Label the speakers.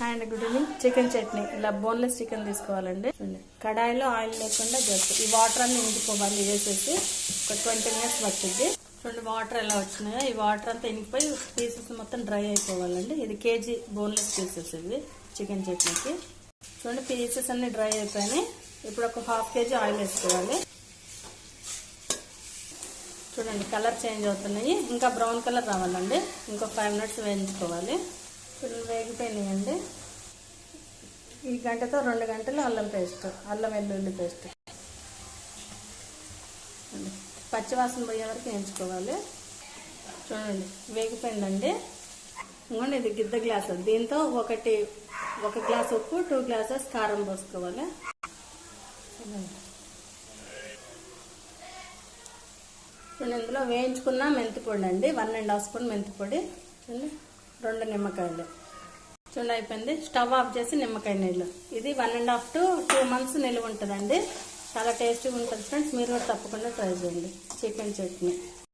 Speaker 1: And good evening. Chicken chutney ఇలా boneless chicken తీసుకోవాలండి. కడాయిలో ఆయిల్ లేకుండా జస్ట్ ఈ వాటర్ అన్ని ఇంకిపోవాలి. వేసేసి ఒక 20 minutes పట్టింది. చూడండి వాటర్ ఎలా వచ్చినాయో, ఈ వాటర్ అంతా ఇంకిపోయి పీసెస్ మొత్తం డ్రై అయిపోవాలండి. ఇది కేజీ బోన్లెస్ పీసెస్ ఇవి చికెన్ చట్నీకి. చూడండి పీసెస్ అన్ని డ్రై అయిపోయినాయి. ఇప్పుడు ఒక 1/2 kg ఆయిల్ వేసుకోవాలి. చూడండి కలర్ చేంజ్ అవుతున్నాయి. ఇంకా బ్రౌన్ కలర్ రావాలండి. ఇంకో 5 minutes వేయించుకోవాలి. చూడండి వేగిపోయినాయండి. ఈ గంటతో 2 గంటలు అల్లం వెల్లుల్లి పేస్ట్ పచ్చివాసన పోయే వరకు వేయించుకోవాలి. చూడండి వేగిపోయిందండి. ఇంకోండి ఇది గిద్ద గ్లాసు. దీంతో 1 గ్లాస్ ఉప్పు, 2 glasses కారం పోసుకోవాలి. చూడండి ఇందులో వేయించుకున్న మెంతిపొడి అండి, 1.5 స్పూన్ మెంతిపొడి. చూడండి 2 నిమ్మకాయలు. చూడండి అయిపోయింది. స్టవ్ ఆఫ్ చేసి నిమ్మకాయ నీళ్ళు. ఇది 1.5 to 2 months నిలువ ఉంటుందండి. చాలా టేస్టీగా ఉంటుంది ఫ్రెండ్స్. మీరు కూడా తప్పకుండా ట్రై చేయండి చికెన్ చట్నీ.